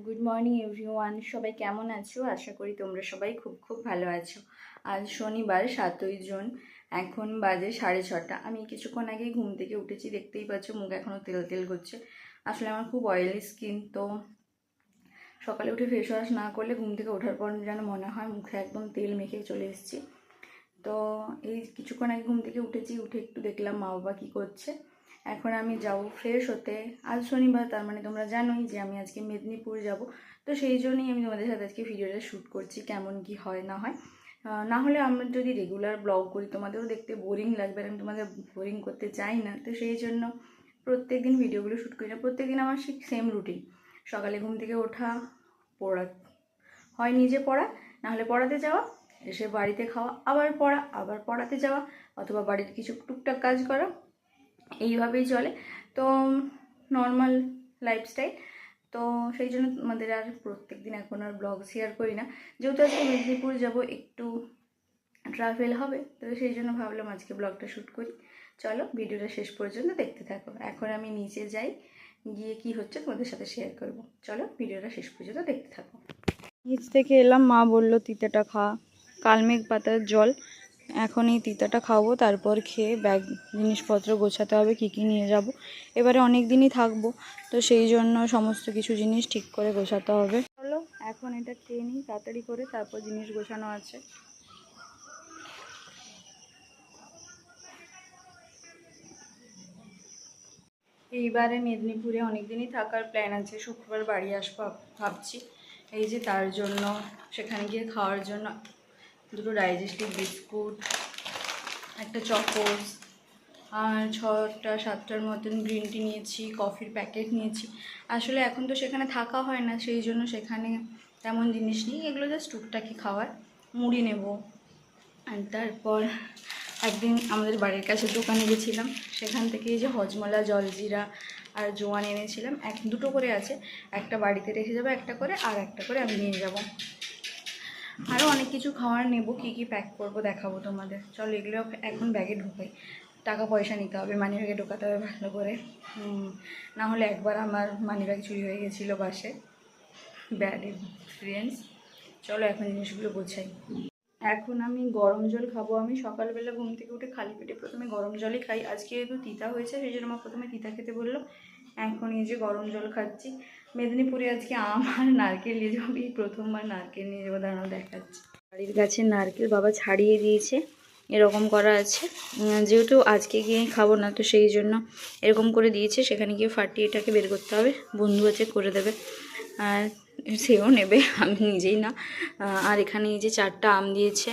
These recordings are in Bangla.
গুড মর্নিং এভরিওয়ান, সবাই কেমন আছো? আশা করি তোমরা সবাই খুব ভালো আছো। আজ শনিবার 7ই জুন, এখন বাজে 6:30। আমি কিছুক্ষণ আগেই ঘুম থেকে উঠেছি, দেখতেই পাচ্ছ মুখ এখনও তেল তেল করছে। আসলে আমার খুব অয়েলি স্কিন, তো সকালে উঠে ফেস ওয়াশ না করলে ঘুম থেকে ওঠার পর যেন মনে হয় মুখে একদম তেল মেখে চলে এসেছি। তো এই কিছুক্ষণ আগে ঘুম থেকে উঠে একটু দেখলাম মা বাবা কী করছে। এখন আমি যাব ফ্রেশ হতে। আজ শনিবার, তার মানে তোমরা জানোই যে আমি আজকে মেদিনীপুর যাব। তো সেই জন্যই আমি তোমাদের সাথে আজকে ভিডিওটা শ্যুট করছি, কেমন কি হয় না হয়। না হলে আমরা যদি রেগুলার ব্লগ করি তোমাদেরও দেখতে বোরিং লাগবে, আমি তোমাদের বোরিং করতে চাই না। তো সেই জন্য প্রত্যেক দিন ভিডিওগুলো শ্যুট করি না। প্রত্যেক দিন আমার ঠিক সেম রুটিন, সকালে ঘুম থেকে ওঠা, পড়া, হয় নিজে পড়া, নাহলে পড়াতে যাওয়া, এসে বাড়িতে খাওয়া, আবার পড়া, আবার পড়াতে যাওয়া, অথবা বাড়ির কিছু টুকটাক কাজ করা, এইভাবেই চলে। তো নর্মাল লাইফস্টাইল। তো সেই জন্য আমাদের আর প্রত্যেক দিন এখন আর ব্লগ শেয়ার করি না, যেহেতু আজকে মেদিনীপুর যাব, একটু ট্রাভেল হবে, তো সেই জন্য ভাবলাম আজকে ব্লগটা শ্যুট করি। চলো ভিডিওটা শেষ পর্যন্ত দেখতে থাকো। এখন আমি নিচে যাই, গিয়ে কি হচ্ছে তোমাদের সাথে শেয়ার করব। চলো ভিডিওটা শেষ পর্যন্ত দেখতে থাকো। নিচ থেকে এলাম, মা বললো তিতাটা খা, কালমেঘ পাতার জল। এখন এই তিতাটা খাবো, তারপর খেয়ে ব্যাগ জিনিসপত্র গোছাতে হবে, কি কি নিয়ে যাব। এবারে অনেক দিনই থাকবো, তো সেই জন্য সমস্ত কিছু জিনিস ঠিক করে গোছাতে হবে। চলো এখন এটা খেয়ে নিই তাড়াতাড়ি করে, তারপর জিনিস গোছানো আছে। এইবারে মেদিনীপুরে অনেক দিনই থাকার প্ল্যান আছে, শুক্রবার বাড়ি আসবো ভাবছি। এই যে তার জন্য সেখানে গিয়ে খাওয়ার জন্য দুটো ডাইজেস্টিভ বিস্কুট, একটা চকোস, আর 6-7টার মতন গ্রিন টি নিয়েছি, কফির প্যাকেট নিয়েছি। আসলে এখন তো সেখানে থাকা হয় না, সেই জন্য সেখানে তেমন জিনিস নেই, এগুলো জাস্ট টুকটাকি খাওয়ার। মুড়ি নেব। আর তারপর একদিন আমাদের বাড়ির কাছে দোকানে গেছিলাম, সেখান থেকে এই যে হজমলা, জলজিরা আর জোয়ান এনেছিলাম, দুটো করে আছে, একটা বাড়িতে রেখে যাবো একটা করে, আর একটা করে আমি নিয়ে যাব। আরও অনেক কিছু খাওয়ার নেব, কী কী প্যাক করব দেখাবো তোমাদের। চলো এগুলো এখন ব্যাগে ঢোকাই। টাকা পয়সা নিতে হবে, মানি ব্যাগে ঢোকাতে হবে ভালো করে, না হলে একবার আমার মানি ব্যাগ চুরি হয়ে গেছিলো বাসে, ব্যাড এক্সপিরিয়েন্স। চলো এখন জিনিসগুলো গোছাই। এখন আমি গরম জল খাবো। আমি সকালবেলা ঘুম থেকে উঠে খালি পেটে প্রথমে গরম জলই খাই। আজকে যেহেতু তিতা হয়েছে সেই জন্য আমার প্রথমে তিতা খেতে বললো। এখন এই যে গরম জল খাচ্ছি। মেদিনীপুরে আজকে আম আর নারকেল নিয়ে যাবো, এই প্রথমবার নারকেল নিয়ে যাবো, দাঁড়ানো দেখাচ্ছি। বাড়ির গাছে নারকেল বাবা ছাড়িয়ে দিয়েছে, এরকম করা আছে। যেহেতু আজকে গিয়ে খাবো না, তো সেই জন্য এরকম করে দিয়েছে, সেখানে গিয়ে ফাটিয়ে এটাকে বের করতে হবে, বন্ধু আছে করে দেবে, আর সেও নেবে, আমি নিজেই না। আর এখানে এই যে 4টা আম দিয়েছে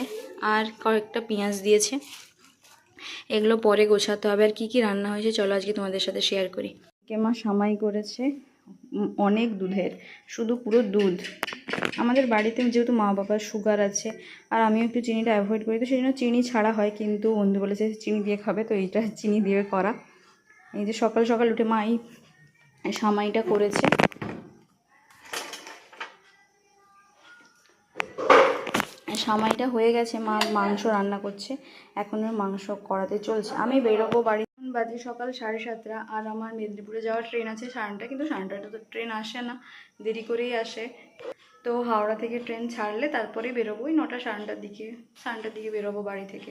আর কয়েকটা পেঁয়াজ দিয়েছে, এগুলো পরে গোছাতে হবে। আর কি কি রান্না হয়েছে চলো আজকে তোমাদের সাথে শেয়ার করি। মা সামাই করেছে অনেক দুধের, শুধু পুরো দুধ। আমাদের বাড়িতে যেহেতু মা বাবার সুগার আছে, আর আমিও একটু চিনিটা অ্যাভয়েড করি, তো সেই জন্য চিনি ছাড়া হয়, কিন্তু বন্ধু বলেছে চিনি দিয়ে খাবে, তো এইটা চিনি দিয়ে করা। এই যে সকাল সকাল উঠে মা এই সামাইটা করেছে। সামাইটা হয়ে গেছে, মা মাংস রান্না করছে, এখনও মাংস করাতে চলছে। আমি বেরোবো বাড়ি, বাজে সকাল 7:30, আর আমার মেদিনীপুরে যাওয়ার ট্রেন আছে 9:30, কিন্তু 9:30 তো ট্রেন আসে না, দেরি করেই আসে। তো হাওড়া থেকে ট্রেন ছাড়লে তারপরেই বেরোবো, ওই 9টা 9:30 দিকে, 9:30 দিকে বেরোবো বাড়ি থেকে।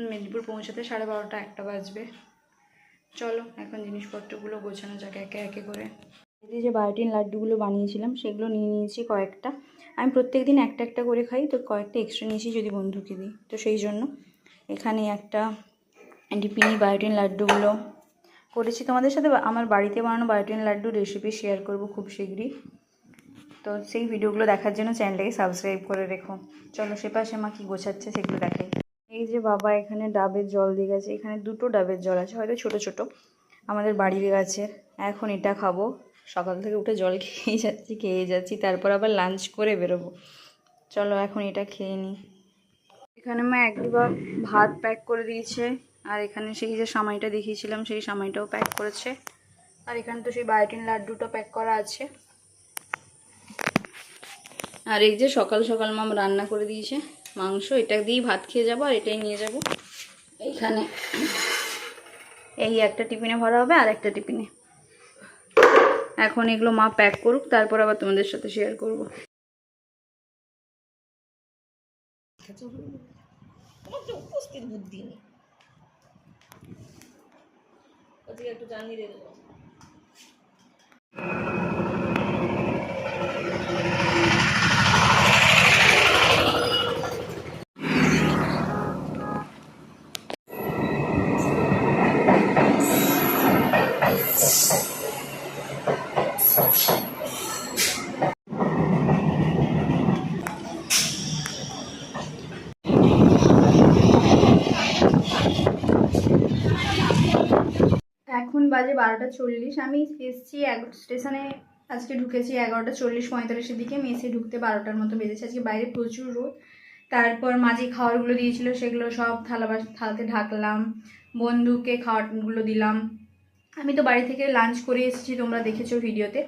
মেদিনীপুর পৌঁছাতে 12:30 1টা বাজবে। চলো এখন জিনিসপত্রগুলো গোছানো যাক একে একে করে। এই যে বায়োটিন লাড্ডুগুলো বানিয়েছিলাম সেগুলো নিয়ে নিয়েছি কয়েকটা। আমি প্রত্যেক দিন একটা একটা করে খাই, তো কয়েকটা এক্সট্রা নিয়েছি যদি বন্ধুকে দিই, তো সেই জন্য এখানে একটা ডিপিনি বায়োটিন লাড্ডুগুলো করেছি। তোমাদের সাথে আমার বাড়িতে বানানো বায়োটিন লাড্ডু রেসিপি শেয়ার করব খুব শীঘ্রই, তো সেই ভিডিওগুলো দেখার জন্য চ্যানেলটাকে সাবস্ক্রাইব করে রেখো। চলো সে পাশে মা কী গোছাচ্ছে সেগুলো দেখাই। এই যে বাবা এখানে ডাবের জল দিয়ে গেছে, এখানে 2টো ডাবের জল আছে, হয়তো ছোট ছোট, আমাদের বাড়ির গাছের। এখন এটা খাবো, সকাল থেকে উঠে জল খেয়ে যাচ্ছি, তারপর আবার লাঞ্চ করে বেরোবো। চলো এখন এটা খেয়ে নিই। এখানে মা এক ডিবা ভাত প্যাক করে দিয়েছে, আর এখানে সেই যে সামাইটা দেখিয়েছিলাম সেই সামাইটাও প্যাক করেছে, আর এখানে তো সেই বায়োটিন লাড্ডুটা প্যাক করা আছে। আর এই যে সকাল সকাল মা রান্না করে দিয়েছে মাংস, এটা দিয়েই ভাত খেয়ে যাবো, আর এটাই নিয়ে যাব এইখানে। এই একটা টিফিনে ভরা হবে আর একটা টিফিনে। এখন এগুলো মা প্যাক করুক, তারপর আবার তোমাদের সাথে শেয়ার করব। উপস্থিত বুদ্ধি নেই, একটু জানিয়ে দিয়ে দেবো। এখন বাজে 12:40। আমি এসেছি স্টেশনে, আজকে ঢুকেছি 11:40-45-এর দিকে। মেসে ঢুকতে 12টার মতো বেজেছে। আজকে বাইরে প্রচুর রোদ। তারপর মাঝে খাবারগুলো দিয়েছিল, সেগুলো সব থালাতে ঢাকলাম, বন্ধুকে খাবারগুলো দিলাম। আমি তো বাড়ি থেকে লাঞ্চ করে এসেছি, তোমরা দেখেছো ভিডিওতে।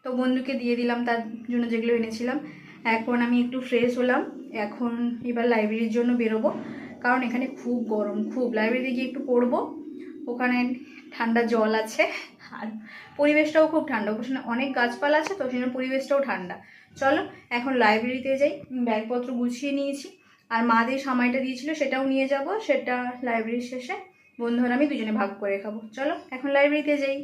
তো বন্ধুকে দিয়ে দিলাম তার জন্য যেগুলো এনেছিলাম। এখন আমি একটু ফ্রেশ হলাম। এখন এবার লাইব্রেরির জন্য বেরোবো, কারণ এখানে খুব গরম, খুব। লাইব্রেরিতে গিয়ে একটু পড়বো, ওখানে ঠান্ডা জল আছে আর পরিবেশটাও খুব ঠান্ডা। ওখানে অনেক গাছপালা আছে, তো সেখানে পরিবেশটাও ঠান্ডা। চলো এখন লাইব্রেরিতে যাই। ব্যাগপত্র গুছিয়ে নিয়েছি, আর মা দিয়ে সামাইটা দিয়েছিল সেটাও নিয়ে যাব। সেটা লাইব্রেরির শেষে বন্ধুরা আমি দুজনে ভাগ করে খাবো। চলো এখন লাইব্রেরিতে যাই।